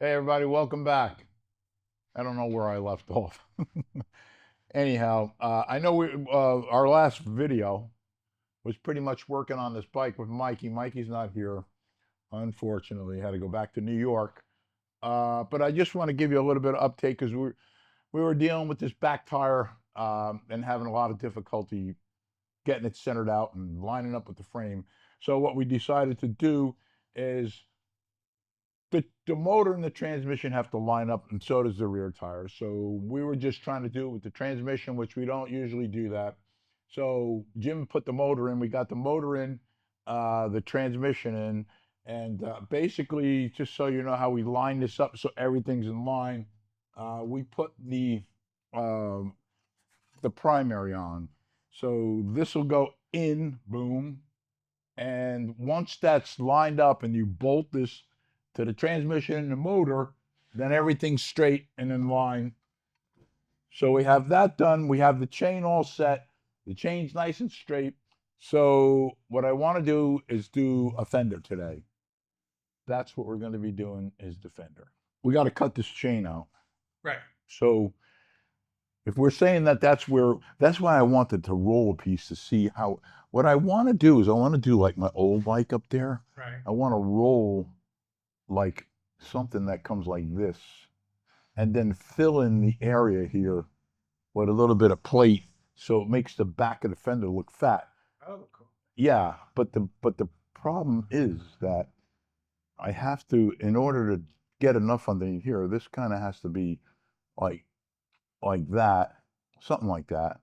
Hey everybody, welcome back. I don't know where I left off. Anyhow, I know our last video was pretty much working on this bike with Mikey. Mikey's not here, unfortunately. Had to go back to New York. But I just want to give you a little bit of update because we were dealing with this back tire and having a lot of difficulty getting it centered out and lining up with the frame. So what we decided to do is the motor and the transmission have to line up, and so does the rear tire. So we were just trying to do it with the transmission, which we don't usually do that. So Jim put the motor in. We got the motor in, the transmission in, and basically, just so you know how we line this up, so everything's in line. We put uh, the primary on. So this will go in, boom, and once that's lined up and you bolt this to the transmission and the motor, then everything's straight and in line. So we have that done. We have the chain all set. The chain's nice and straight. So what I want to do is do a fender today. That's what we're going to be doing, is the fender. We got to cut this chain out. Right. So if we're saying that that's why I wanted to roll a piece to see how, what I want to do is I want to do like my old bike up there. Right. I want to roll like something that comes like this and then fill in the area here with a little bit of plate so it makes the back of the fender look fat. Oh, cool. Yeah, but the problem is that I have to, in order to get enough underneath here, this kind of has to be like that, something like that,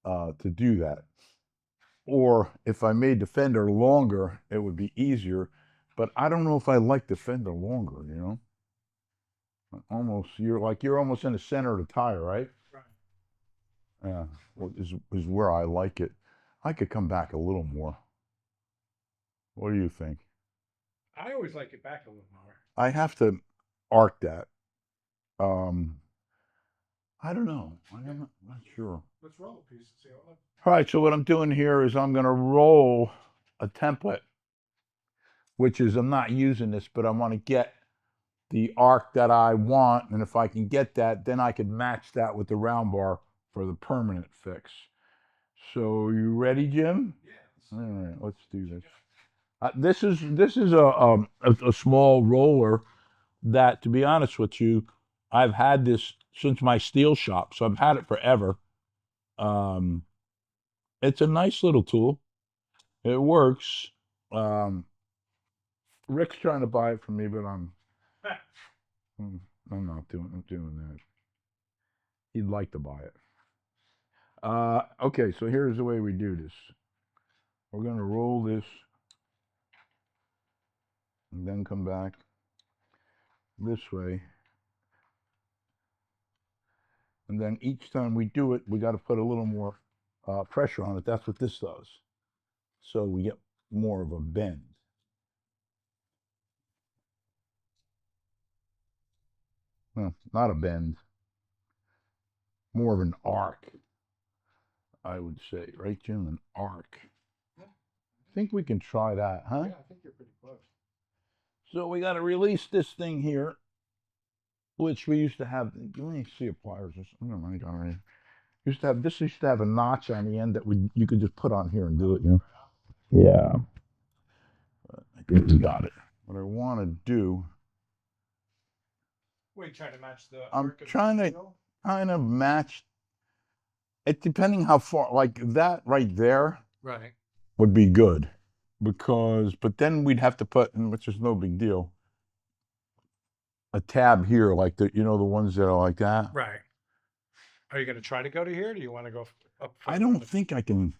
to do that. Or if I made the fender longer, it would be easier. But I don't know if I like the fender longer, you know? Almost, you're almost in the center of the tire, right? Right. Yeah, is where I like it. I could come back a little more. What do you think? I always like it back a little more. I have to arc that. Um, I don't know. I'm not sure. Let's roll a piece and see how it looks. All right, so what I'm doing here is I'm going to roll a template, which is I'm not using this, but I want to get the arc that I want, and if I can get that, then I can match that with the round bar for the permanent fix. So you ready, Jim? Yeah. All right, let's do this. This is a small roller that, to be honest with you, I've had this since my steel shop, so I've had it forever. Um, it's a nice little tool. It works. Um, Rick's trying to buy it from me, but I'm not doing that. He'd like to buy it. Okay, so here's the way we do this. We're going to roll this and then come back this way. And then each time we do it, we got to put a little more pressure on it. That's what this does. So we get more of a bend. Well, not a bend, more of an arc, I would say. Right, Jim? An arc. Yeah. I think we can try that, huh? Yeah, I think you're pretty close. So we got to release this thing here, which we used to have. Let me see a pliers or something. Never mind, already. Used to have a notch on the end that you could just put on here and do it, you know? Yeah. But I think we got it. What I want to do, Wait, trying to match the. I'm trying to kind of match it, depending how far, like that right there Right. would be good, because, but then we'd have to put, which is no big deal, a tab here, like the, you know, the ones that are like that. Right. Are you going to try to go to here? Or do you want to go up? I don't think I can.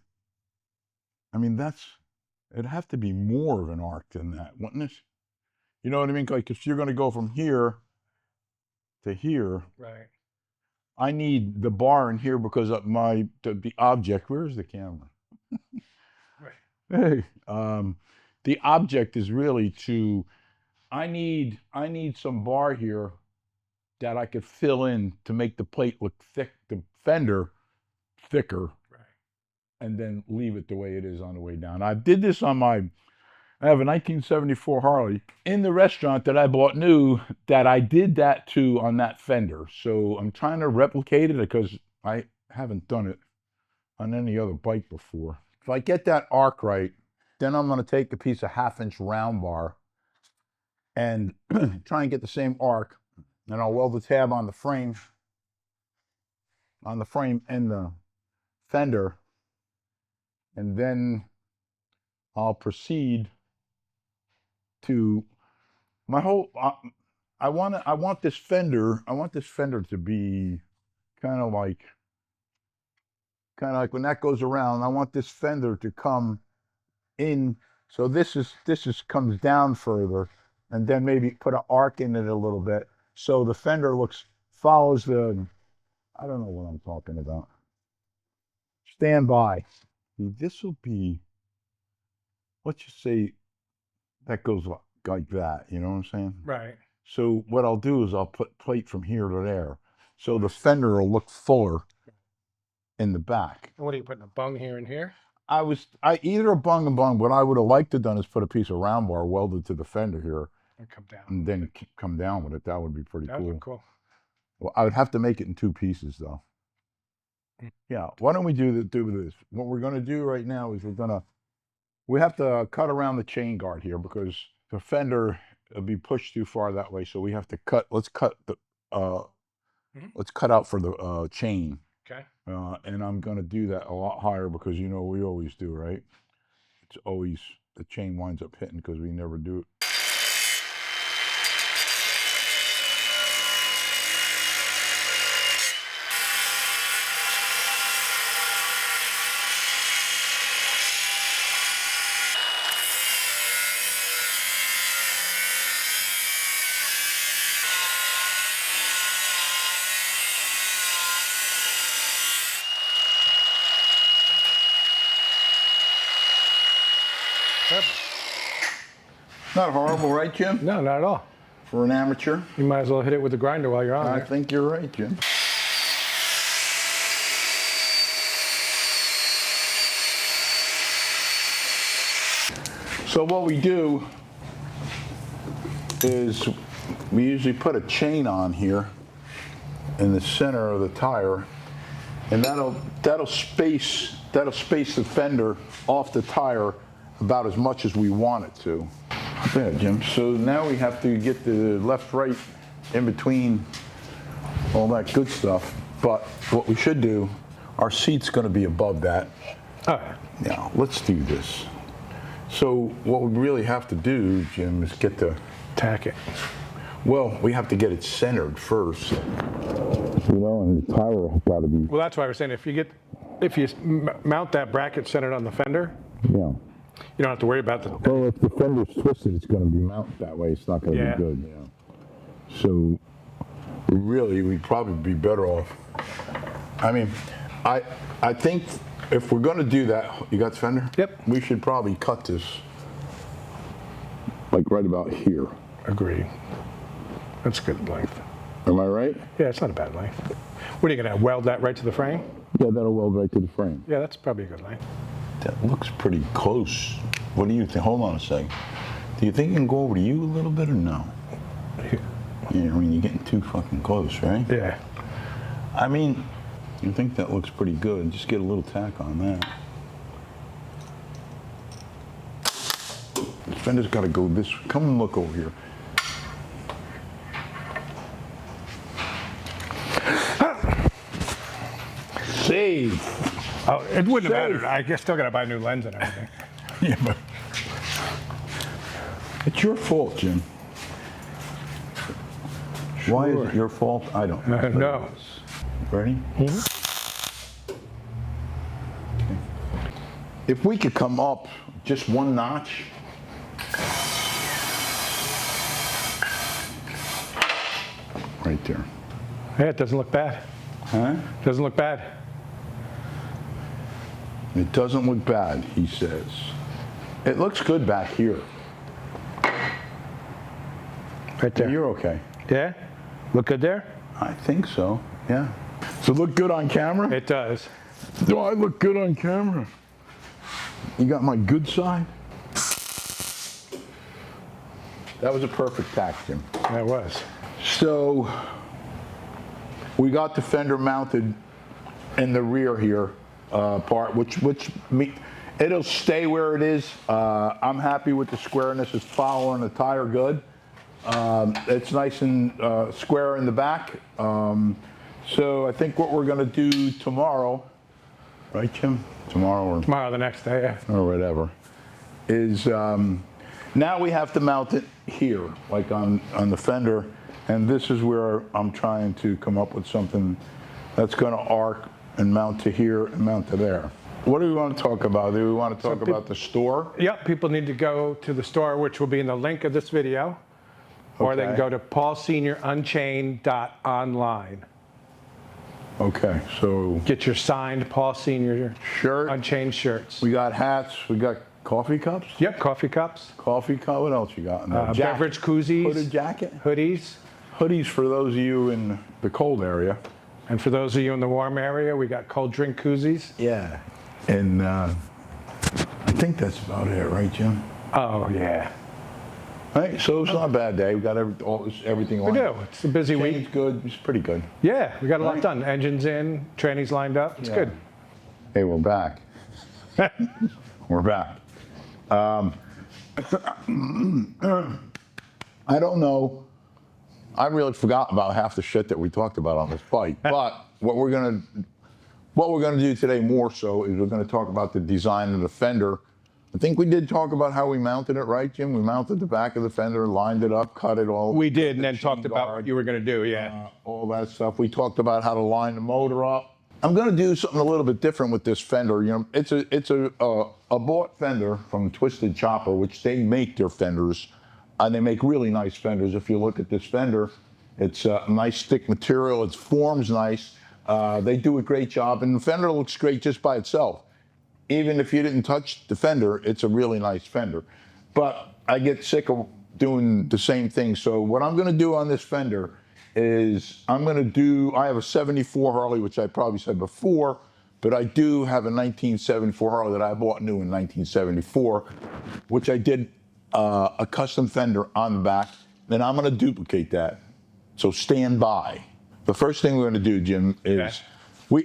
I mean, it'd have to be more of an arc than that, wouldn't it? You know what I mean? Like if you're going to go from here to here, Right. I need the bar in here because of the object. Where's the camera? Right. Hey, the object is really to. I need some bar here that I could fill in to make the plate look thick, the fender thicker, Right. and then leave it the way it is on the way down. I did this on my I have a 1974 Harley in the restaurant that I bought new that I did that to on that Fender. So I'm trying to replicate it because I haven't done it on any other bike before. If I get that arc right, then I'm going to take a piece of 1/2-inch round bar and try and get the same arc, and I'll weld the tab on the frame and the fender, and then I'll proceed to my whole. I want this fender. I want this fender to be kind of like when that goes around. I want this fender to come in. So this comes down further, and then maybe put an arc in it a little bit, so the fender follows the. I don't know what I'm talking about. Stand by. This will be. Let's just say that goes like that. You know what I'm saying? Right. So what I'll do is I'll put plate from here to there, so the fender will look fuller in the back. And what are you putting, a bung here and here? Either a bung and bung. What I would have liked to done is put a piece of round bar welded to the fender here, And come down. and then come down with it. That would be pretty That cool. would be cool. Well, I would have to make it in 2 pieces though. Yeah. Why don't we do this? What we're going to do right now is we have to cut around the chain guard here because the fender will be pushed too far that way. So we have to cut. Let's cut out for the chain. Okay. And I'm going to do that a lot higher because we always do, right? It's always the chain winds up hitting because we never do it. Perfect. Not horrible, right, Jim? No, not at all. For an amateur. You might as well hit it with the grinder while you're on I there. think you're right, Jim. So what we do is we usually put a chain on here in the center of the tire, and that'll space the fender off the tire about as much as we want it to. Yeah, Jim. So now we have to get the left, right in between all that good stuff. But what we should do, our seat's going to be above that. All right. Now, let's do this. So what we really have to do, Jim, is Tack it. well, we have to get it centered first. And the tire has got to be. Well, that's why I was saying if you mount that bracket centered on the fender, Yeah. you don't have to worry about the. Well, if the fender's twisted, it's going to be mounted that way. It's not going to Yeah. be good. Yeah. So we'd probably be better off. I mean, I think if we're going to do that, you got the fender? Yep. We should probably cut this like right about here. Agree. That's good length. Am I right? Yeah, it's not a bad length. What are you going to weld that right to the frame? Yeah, that'll weld right to the frame. Yeah, that's probably a good length. That looks pretty close. What do you think? Hold on a second. Do you think it can go over to you a little bit or no? Yeah, I mean, you're getting too fucking close, right? Yeah. I mean, I think that looks pretty good. Just get a little tack on that. The fender's got to go this way. Come and look over here. Save. Oh, it wouldn't have Safe. mattered. I guess still got to buy a new lens and everything. Yeah, but it's your fault, Jim. Why is it your fault? I don't know. No. Ready? Mm-hmm. Okay. If we could come up just one notch. Right there. Yeah, it doesn't look bad. Huh? Doesn't look bad. It doesn't look bad, he says. It looks good back here. Right there. You're okay. Yeah? Look good there? I think so, yeah. Does it look good on camera? It does. Do I look good on camera? You got my good side? That was a perfect tack, Jim. That was. So we got the fender mounted in the rear here part, it'll stay where it is. I'm happy with the squareness. It's following the tire good. It's nice and square in the back. So I think what we're going to do tomorrow, right, Jim? Tomorrow the next day, yeah. or whatever, is now we have to mount it here, like on the fender, and this is where I'm trying to come up with something that's going to arc and mount to here and mount to there. What do we want to talk about? Do we want to talk about the store? Yep, people need to go to the store, which will be in the link of this video, or they can go to paulseniorunchained.online. Okay, so Get your signed Paul Senior shirt, Unchained shirts. we got hats, we got coffee cups? Yep, coffee cups. Coffee cup, what else you got in there? Beverage koozies. Hooded jacket? Hoodies. Hoodies for those of you in the cold area. And for those of you in the warm area, we got cold drink koozies. Yeah. And I think that's about it, right, Jim? Oh, yeah. All right, so it's not a bad day. We got everything on. We do. It's a busy week. It's good. It's pretty good. Yeah, we got a lot Right. done. Engines in, trannies lined up. It's good. Hey, we're back. We're back. I don't know. I really forgot about half the shit that we talked about on this bike. But what we're gonna do today more so is we're gonna talk about the design of the fender. I think we did talk about how we mounted it, right, Jim? We mounted the back of the fender, lined it up, cut it all. We did, and then chain talked about guard, what you were going to do, yeah. all that stuff. We talked about how to line the motor up. I'm going to do something a little bit different with this fender. You know, it's a bought fender from Twisted Chopper, which they make their fenders, and they make really nice fenders. If you look at this fender, it's a nice thick material. Its form's nice. They do a great job, and the fender looks great just by itself. Even if you didn't touch the fender, it's a really nice fender. But I get sick of doing the same thing. So what I'm gonna do on this fender is I have a 74 Harley, which I probably said before, but I do have a 1974 Harley that I bought new in 1974, which I did a custom fender on the back. Then I'm gonna duplicate that. So stand by. The first thing we're gonna do, Jim, is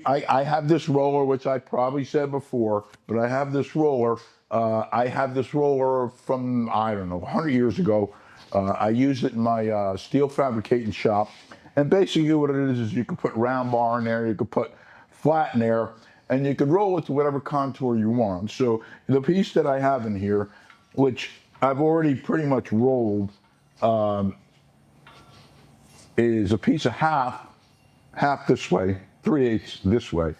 I have this roller, which I probably said before, but I have this roller. I have this roller from, I don't know, 100 years ago. I used it in my steel fabricating shop. And basically what it is you can put round bar in there, you can put flat in there, and you can roll it to whatever contour you want. So the piece that I have in here, which I've already pretty much rolled, is a piece of half this way, 3/8 this way.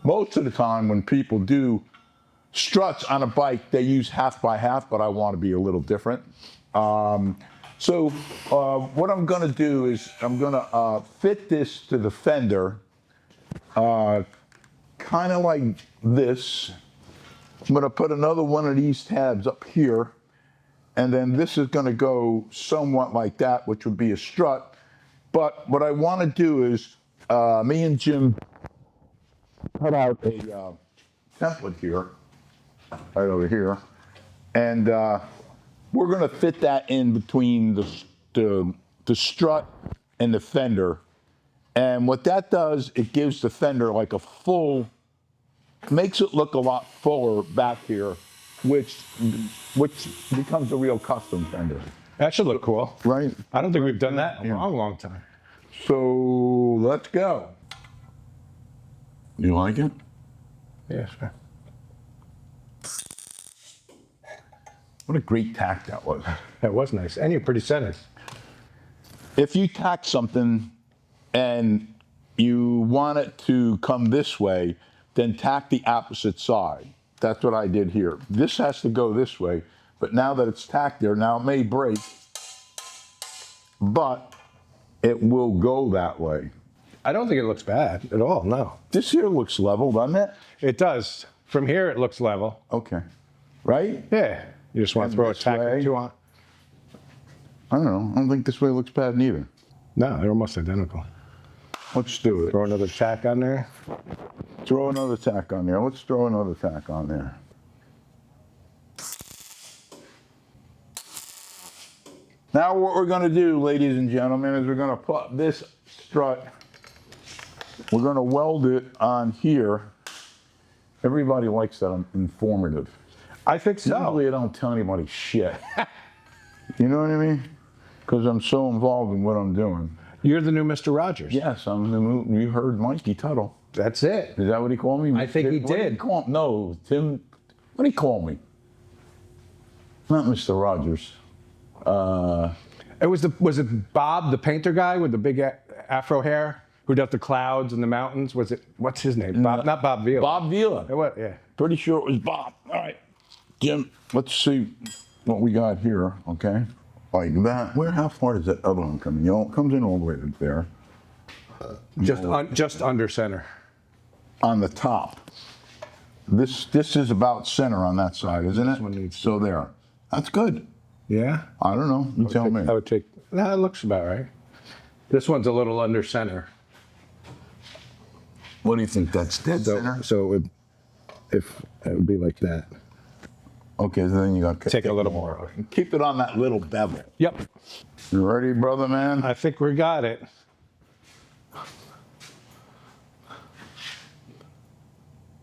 Most of the time when people do struts on a bike, they use half by half, but I want to be a little different. So what I'm going to do is I'm going to fit this to the fender, kind of like this. I'm going to put another one of these tabs up here, and then this is going to go somewhat like that, which would be a strut. But what I want to do is me and Jim cut out a template here, right over here, and we're going to fit that in between the strut and the fender. And what that does, it gives the fender like a full, makes it look a lot fuller back here, which becomes a real custom fender. That should look cool. Right? I don't think we've done that in a long, long time. So let's go. You like it? Yeah, sure. What a great tack that was. That was nice. And you're pretty centered. If you tack something and you want it to come this way, then tack the opposite side. That's what I did here. This has to go this way, but now that it's tacked there, now it may break, but it will go that way. I don't think it looks bad at all, no. This here looks level, doesn't it? It does. From here, it looks level. Okay. Right? Yeah. You just want to And throw a this tack way? or two on? I don't know. I don't think this way looks bad neither. No, they're almost identical. Let's do it. Throw another tack on there. Throw another tack on there. Let's throw another tack on there. Now what we're going to do, ladies and gentlemen, is we're going to put this strut, we're going to weld it on here. Everybody likes that I'm informative. I think so. Usually I don't tell anybody shit. You know what I mean? Because I'm so involved in what I'm doing. You're the new Mr. Rogers. Yes, I'm the new, you heard Mikey Tuttle. That's it. Is that what he called me? I think he What did he did. call, no, Tim, what did he call me? Not Mr. Rogers. Was it Bob, the painter guy with the big afro hair, who does the clouds and the mountains? Was it, what's his name? Bob, not Bob Vila. Bob Vila. What? Yeah. Pretty sure it was Bob. All right, Jim, let's see what we got here, okay? Like that, how far does that other one come in? You know, it comes in all the way to there. Just under center. On the top. This is about center on that side, isn't it? one needs So there. That's good. Yeah. I don't know. You tell me. I would take. No, it looks about right. This one's a little under center. What do you think? That's dead center? So it would be like that. Okay, so then you got to Take a little more. Keep it on that little bevel. Yep. You ready, brother man? I think we got it.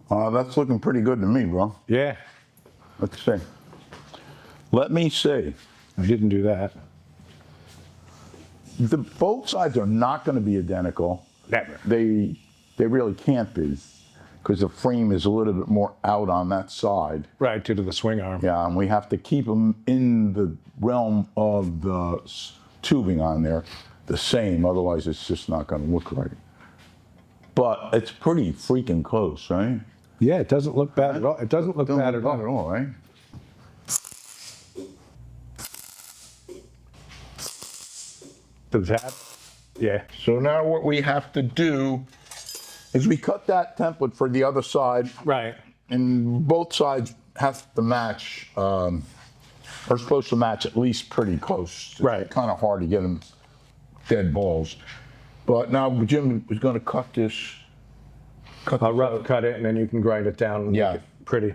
That's looking pretty good to me, bro. Yeah. Let's see. Let me see. I didn't do that. Both sides are not going to be identical. Never. They really can't be, because the frame is a little bit more out on that side. Right, due to the swing arm. Yeah, and we have to keep them in the realm of the tubing on there the same, otherwise it's just not going to look right. But it's pretty freaking close, right? Yeah, it doesn't look bad at all. It doesn't look bad at all. Right? Does that? Yeah. So now what we have to do is we cut that template for the other side, Right. and both sides have to match, are supposed to match at least pretty close. Right. It's kind of hard to get them dead balls. But now Jim is going to cut this. I'll rough cut it, and then you can grind it down and Yeah. make it pretty.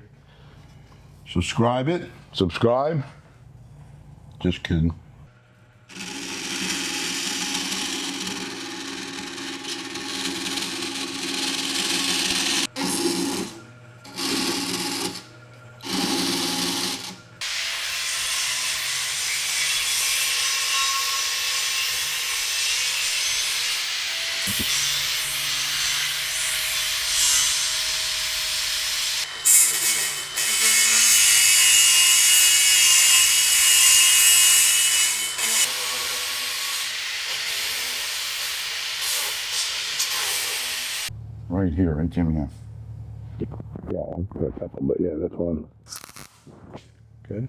Subscribe it. Subscribe. Just kidding. Right here, right, Jimmy? Yeah, I'll put a couple, but yeah, that's one. Good.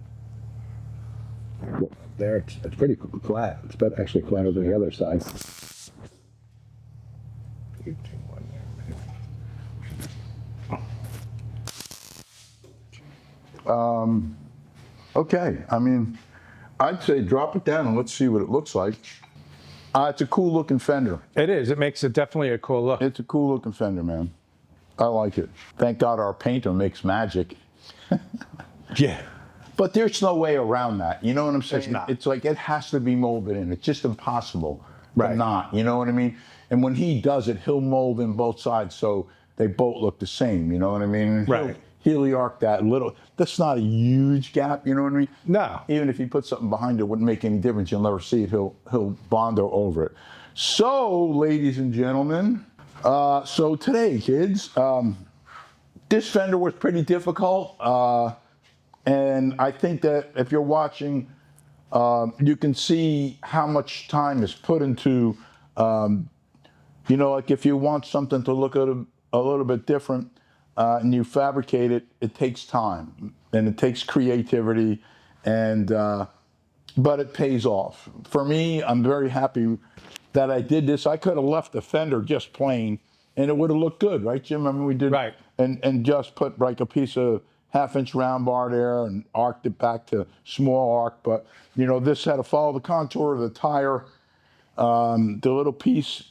There, it's pretty flat. It's actually flatter than the other side. You take one there. Okay, I mean, I'd say drop it down and let's see what it looks like. It's a cool looking Fender. It is. It makes it definitely a cool look. It's a cool looking Fender, man. I like it. Thank God our painter makes magic. Yeah. But there's no way around that. You know what I'm saying? There's not. It's like it has to be molded in. It's just impossible Right. to not. You know what I mean? And when he does it, he'll mold in both sides so they both look the same. You know what I mean? Right. He'll arc that little. That's not a huge gap. You know what I mean? No. Even if you put something behind it, wouldn't make any difference. You'll never see it. He'll bondo over it. So, ladies and gentlemen, so today, kids, this Fender was pretty difficult. And I think that if you're watching, you can see how much time is put into, you know, like if you want something to look a little bit different and you fabricate it, it takes time and it takes creativity, and but it pays off. For me, I'm very happy that I did this. I could have left the Fender just plain and it would have looked good, right, Jim? I mean, we did, Right. and just put like a piece of 1/2-inch round bar there and arced it back to small arc. But, you know, this had to follow the contour of the tire. The little piece,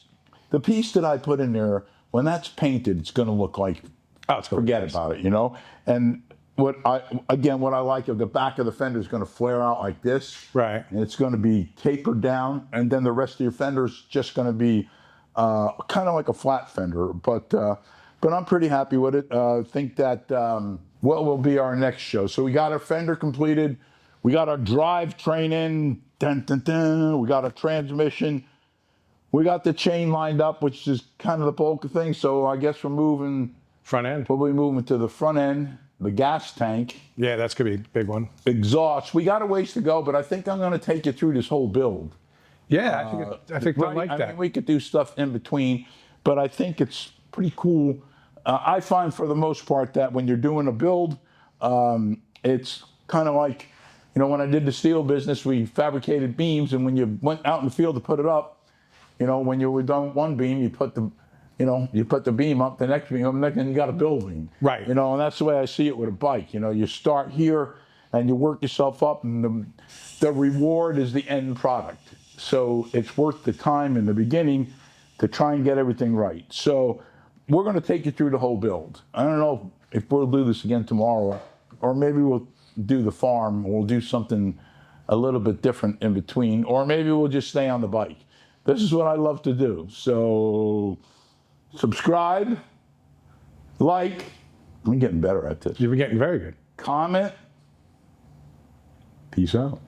the piece that I put in there, when that's painted, it's going to look like, Oh, it's forget about it, you know? And what I like of the back of the fender is going to flare out like this. Right. And it's going to be tapered down, and then the rest of your fender is just going to be kind of like a flat fender. But I'm pretty happy with it. Think that what will be our next show. So we got our fender completed. We got our drive train in. Dun, dun, dun. We got our transmission. We got the chain lined up, which is kind of the bulk of things. So I guess we're moving. Front end. We'll be moving to the front end, the gas tank, Yeah, that's gonna be a big one. exhaust. We got a ways to go, but I think I'm going to take you through this whole build. Yeah, I think Right? I like I that. mean, we could do stuff in between, but I think it's pretty cool. I find for the most part that when you're doing a build, it's kind of like, you know, when I did the steel business, we fabricated beams, and when you went out in the field to put it up, you know, when you were done with one beam, you put the beam up, the next beam up, and then you got a building. Right. You know, and that's the way I see it with a bike. You know, you start here and you work yourself up, and the reward is the end product. So it's worth the time in the beginning to try and get everything right. So we're going to take you through the whole build. I don't know if we'll do this again tomorrow, or maybe we'll do the farm. We'll do something a little bit different in between, or maybe we'll just stay on the bike. This is what I love to do. So subscribe, like. I'm getting better at this. You were getting very good. Comment. Peace out.